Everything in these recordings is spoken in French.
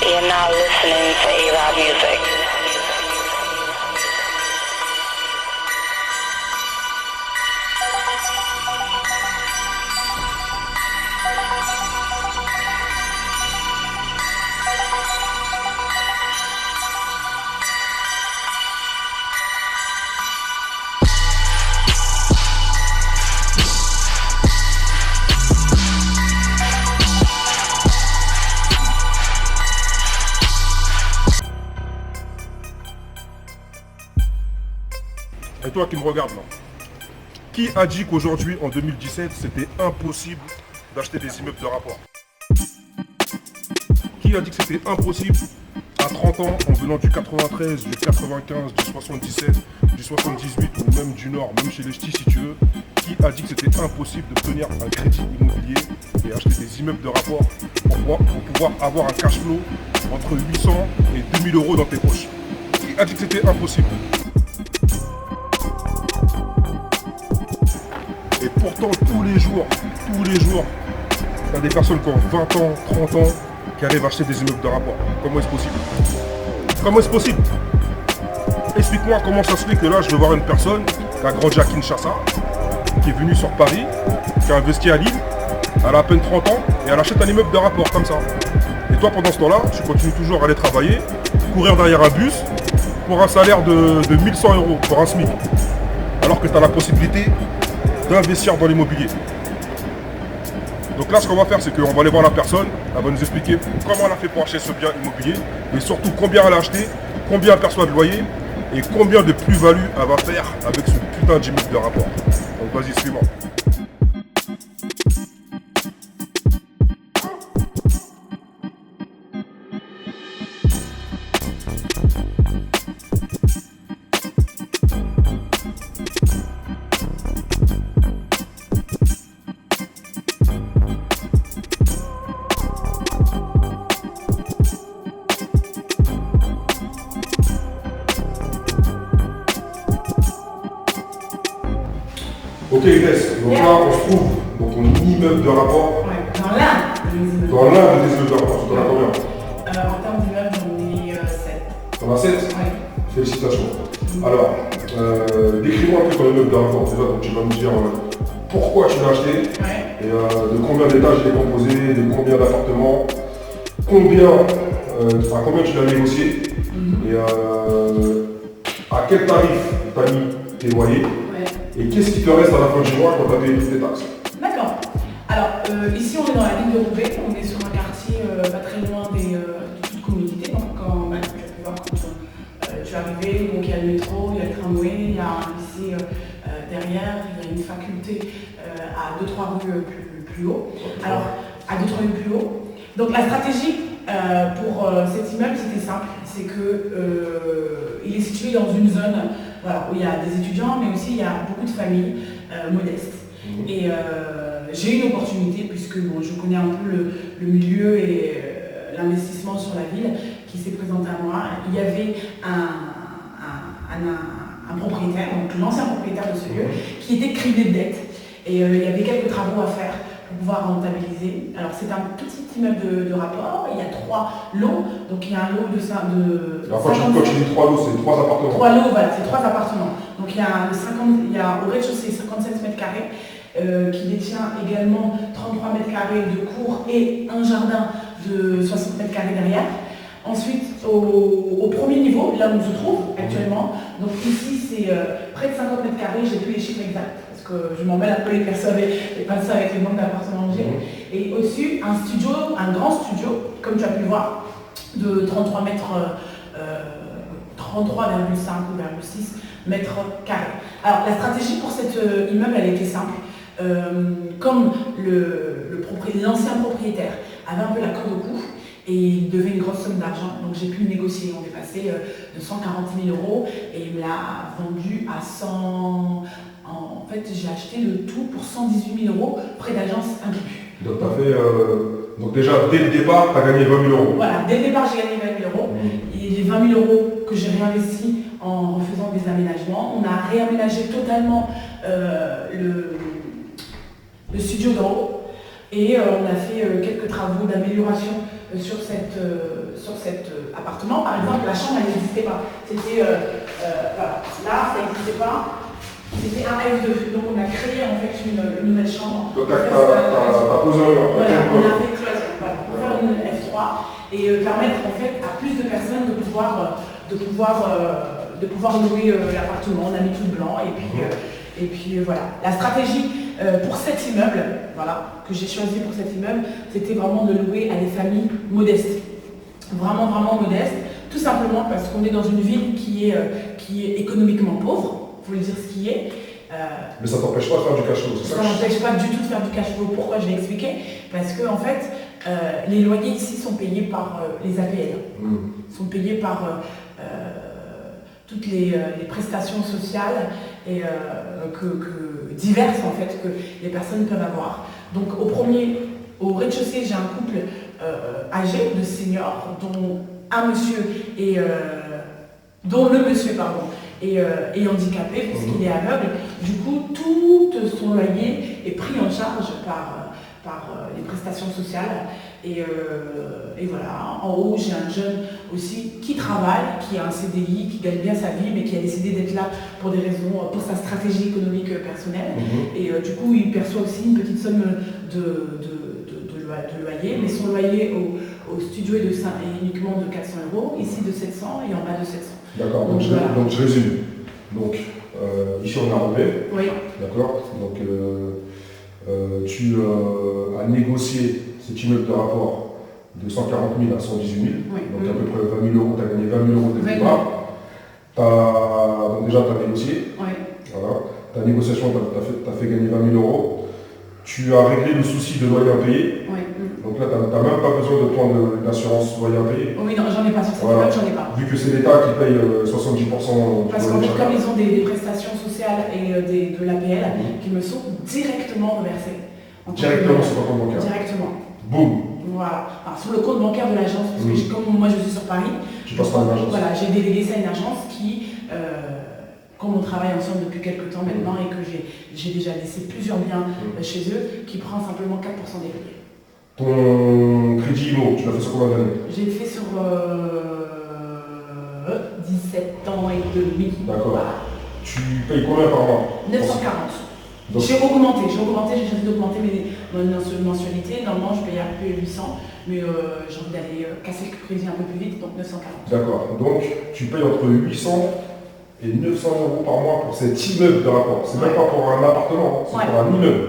You're now listening to A-Rod Music. Et toi qui me regardes là, qui a dit qu'aujourd'hui, en 2017, c'était impossible d'acheter des immeubles de rapport? Qui a dit que c'était impossible à 30 ans, en venant du 93, du 95, du 77, du 78 ou même du Nord, même chez les ch'tis si tu veux, qui a dit que c'était impossible d'obtenir un crédit immobilier et acheter des immeubles de rapport pour pouvoir avoir un cash flow entre 800 et 2000 euros dans tes poches? Qui a dit que c'était impossible? Et pourtant, tous les jours, il y a des personnes qui ont 20 ans, 30 ans, qui arrivent à acheter des immeubles de rapport. Comment est-ce possible? Comment est-ce possible? Explique-moi comment ça se fait que là, je veux voir une personne qui a grandi à Kinshasa, qui est venue sur Paris, qui a investi à Lille, elle a à peine 30 ans, et elle achète un immeuble de rapport comme ça. Et toi, pendant ce temps-là, tu continues toujours à aller travailler, courir derrière un bus, pour un salaire de 1100 euros, pour un SMIC. Alors que tu as la possibilité d'investir dans l'immobilier. Donc là, ce qu'on va faire, c'est qu'on va aller voir la personne, elle va nous expliquer comment elle a fait pour acheter ce bien immobilier, mais surtout combien elle a acheté, combien elle perçoit de loyer, et combien de plus-value elle va faire avec ce putain d'immeuble de rapport. Donc vas-y, suivant. Ok Inès, donc là on se trouve dans ton immeuble de rapport. Ouais, dans l'un des immeubles. Dans l'un de tes immeubles de rapport, tu en as combien? En termes d'immeubles, j'en ai 7. T'en as 7? Oui. Félicitations. Alors, décris-moi un peu ton immeuble de rapport. Déjà, donc tu vas me dire pourquoi tu l'as acheté, et de combien d'étages il est composé, de combien d'appartements, combien tu l'as négocié, et à quel tarif tu as mis tes loyers. Et qu'est-ce qui te reste à la fin du mois quand tu as payé toutes tes taxes? D'accord. Alors, ici, on est dans la ville de Roubaix. On est sur un quartier pas très loin de toute communauté. Donc, quand tu as pu voir quand tu es arrivé, donc il y a le métro, il y a le tramway, il y a un lycée derrière, il y a une faculté à 2-3 rues plus haut. Alors, à 2-3 rues plus haut. Donc, la stratégie pour cet immeuble, c'était simple. C'est qu'il est situé dans une zone où il y a des étudiants, mais aussi il y a beaucoup de familles modestes. Et j'ai eu une opportunité, puisque je connais un peu le milieu et l'investissement sur la ville, qui s'est présenté à moi. Il y avait un propriétaire, donc l'ancien propriétaire de ce lieu, qui était criblé de dettes. Et il y avait quelques travaux à faire pour pouvoir rentabiliser. Alors c'est un petit immeuble de rapport, il y a 3 lots, donc il y a un lot de... Alors quand tu dis 3 lots, c'est 3 appartements? 3 lots, voilà, c'est 3 appartements. Donc il y a au rez-de-chaussée 57 mètres carrés, qui détient également 33 mètres carrés de cour et un jardin de 60 mètres carrés derrière. Ensuite, au premier niveau, là où on se trouve actuellement, donc ici c'est près de 50 mètres carrés, j'ai plus les chiffres exacts, parce que je m'emmêle un peu les personnes et pas ça avec les nombres d'appartements que j'ai. Et au-dessus, un grand studio, comme tu as pu le voir, de 33 mètres, 33,5 ou 6 mètres carrés. Alors la stratégie pour cet immeuble, elle était simple. Comme l'ancien propriétaire avait un peu la corde au cou, et il devait une grosse somme d'argent, donc j'ai pu négocier. On est passé de 140 000 euros et il me l'a vendu à 100... En fait, j'ai acheté le tout pour 118 000 euros, frais d'agence inclus. Donc tu as fait... Donc déjà, dès le départ, tu as gagné 20 000 euros. Voilà, dès le départ, j'ai gagné 20 000 euros. Et les 20 000 euros que j'ai réinvestis en refaisant des aménagements. On a réaménagé totalement le studio d'en haut. Et on a fait quelques travaux d'amélioration sur cet appartement. Par exemple, la chambre, elle n'existait pas. C'était, voilà, là, ça n'existait pas. C'était un F2. Donc, on a créé en fait une nouvelle chambre. Donc, t'as posé un. Voilà, on a fait cloison, voilà, pour faire une F3 et permettre en fait à plus de personnes de pouvoir louer l'appartement. On a mis tout blanc et puis voilà. La stratégie pour cet immeuble, voilà, que j'ai choisi pour cet immeuble, c'était vraiment de louer à des familles modestes. Vraiment, vraiment modestes. Tout simplement parce qu'on est dans une ville qui est économiquement pauvre, il faut le dire ce qui est. Mais ça t'empêche pas de faire du cash flow, c'est ça? Ça n'empêche pas du tout de faire du cash flow. Pourquoi? Je vais expliquer. Parce que en fait, les loyers ici sont payés par les APL. Sont payés par toutes les prestations sociales et diverses en fait que les personnes peuvent avoir. Donc au rez-de-chaussée, j'ai un couple âgé de seniors dont le monsieur est handicapé puisqu'il est aveugle. Du coup, tout son loyer est pris en charge par les prestations sociales. Et voilà, en haut, j'ai un jeune aussi qui travaille, qui a un CDI, qui gagne bien sa vie, mais qui a décidé d'être là pour des raisons, pour sa stratégie économique personnelle. Et du coup, il perçoit aussi une petite somme de loyer, mais son loyer au studio est uniquement de 400 €, ici de 700 et en bas de 700. D'accord, donc je résume. Donc, ici on a Roubaix. Oui. D'accord. Donc, tu as négocié cet immeuble de rapport de 140 000 à 118 000. Oui. Donc, à peu près 20 000 €, tu as gagné 20 000 € dès le départ. Donc, déjà, tu as négocié. Oui. Voilà. Ta négociation t'a fait gagner 20 000 €. Tu as réglé le souci de loyer impayé. Oui. Donc là, tu n'as même pas besoin de prendre une assurance loyer impayé. Oui, non, j'en ai pas sur cette Voilà. j'en ai pas. Vu que c'est l'État qui paye 70% Parce qu'en fait, comme ils ont des prestations sociales et de l'APL qui me sont directement reversées. Directement sur ton compte bancaire. Directement. Boum. Voilà. Alors, sur le compte bancaire de l'agence, parce que comme moi je suis sur Paris, Tu passes par une agence. Voilà, j'ai délégué ça à une agence qui, comme on travaille ensemble depuis quelques temps maintenant et que j'ai déjà laissé plusieurs biens chez eux, qui prend simplement 4% des loyers. Ton crédit IMO, tu l'as fait sur combien d'années? J'ai fait sur 17 ans et demi. D'accord. Voilà. Tu payes combien par mois? 940. Donc- J'ai augmenté, j'ai choisi d'augmenter mes mensualités. Normalement, je payais un peu 800, mais j'ai envie d'aller casser le crédit un peu plus vite, donc 940. D'accord. Donc, tu payes entre 800 et 900 € par mois pour cet immeuble de rapport. C'est même pas pour un appartement, c'est pour un immeuble.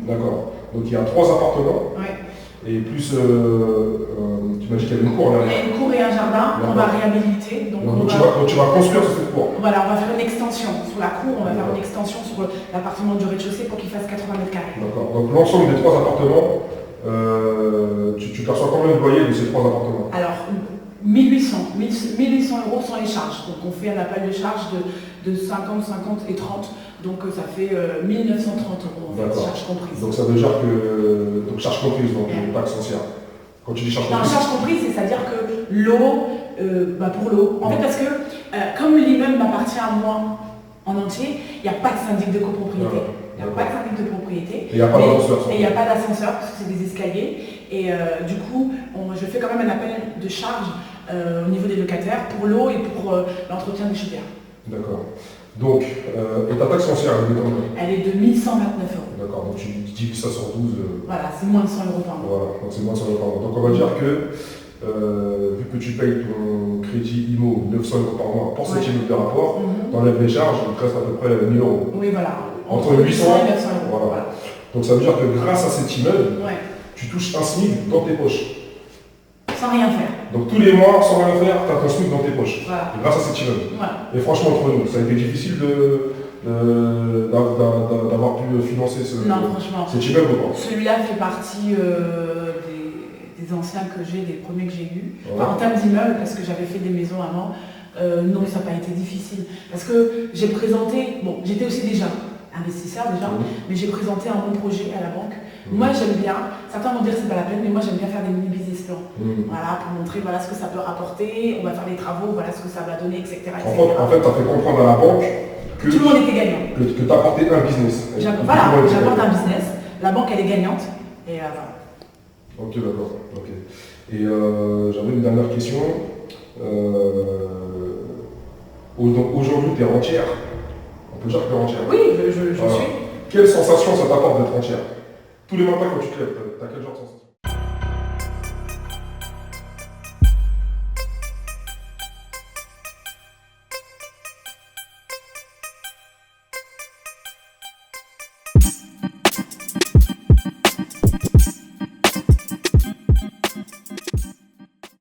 D'accord. Donc, il y a 3 appartements. Ouais. Et plus, tu m'as dit qu'il y avait une cour Il y derrière. a une cour et un jardin qu'on va réhabiliter. Donc Tu vas construire sur cette cour. Voilà, on va faire une extension sur la cour, on va faire une extension sur l'appartement du rez-de-chaussée pour qu'il fasse 80 mètres carrés. D'accord. Donc l'ensemble des 3 appartements, tu perçois combien de loyer de ces 3 appartements? Alors, 1800 € sont les charges. Donc on fait un appel de charges de 50, 50 et 30. Donc ça fait 1930 € en fait, D'accord. charges comprises. Donc ça veut dire que... Donc charge comprise, donc taxe foncière. Quand tu dis charge Non, comprise... charge comprise, c'est-à-dire que l'eau, pour l'eau, en fait parce que comme l'immeuble m'appartient à moi en entier, il n'y a pas de syndic de copropriété. Il n'y a pas de syndic de propriété. Et il n'y a pas d'ascenseur. Et il n'y a pas d'ascenseur parce que c'est des escaliers. Et du coup, je fais quand même un appel de charge au niveau des locataires pour l'eau et pour l'entretien des chaudières. D'accord. Donc, et ta taxe foncière, elle est de combien? Elle est de 1129 €. D'accord, donc tu divises ça sur 12. Voilà, c'est moins de 100 € par mois. Voilà, donc c'est moins de 100 € par mois. Donc on va dire que, vu que tu payes ton crédit IMO 900 € par mois pour cet immeuble de rapport, t'enlèves les charges, il te reste à peu près 1000 €. Oui, voilà. Entre 800 et 900 €. Voilà. Donc ça veut dire que grâce à cet immeuble, Ouais. tu touches un SMIC dans tes poches. Sans rien faire. Donc tous les mois, sans rien faire, tu as ton SMIC dans tes poches. Voilà. Grâce à cet immeuble. Voilà. Et franchement, entre nous, ça a été difficile d'avoir pu financer Non, franchement. cet immeuble ou pas? Celui-là fait partie des anciens que j'ai, des premiers que j'ai eus. Ouais. Enfin, en termes d'immeubles, parce que j'avais fait des maisons avant, non, ça n'a pas été difficile. Parce que j'ai présenté, bon, j'étais aussi déjà investisseur déjà, mais j'ai présenté un bon projet à la banque. Moi j'aime bien, certains vont dire que c'est pas la peine, mais moi j'aime bien faire des mini-business plans. Voilà, pour montrer voilà ce que ça peut rapporter, on va faire des travaux, voilà ce que ça va donner, etc. En fait, tu as fait comprendre à la banque que tout le monde était gagnant. Que tu as apporté un business. Voilà, j'apporte un business, la banque elle est gagnante, et voilà. Ok, d'accord. Ok. Et j'avais une dernière question. Aujourd'hui, tu es entière. On peut dire que tu es entière. Oui, je Voilà. suis. Quelle sensation ça t'apporte d'être entière? Tous les matins quand tu te lèves, t'as quel genre de sensation?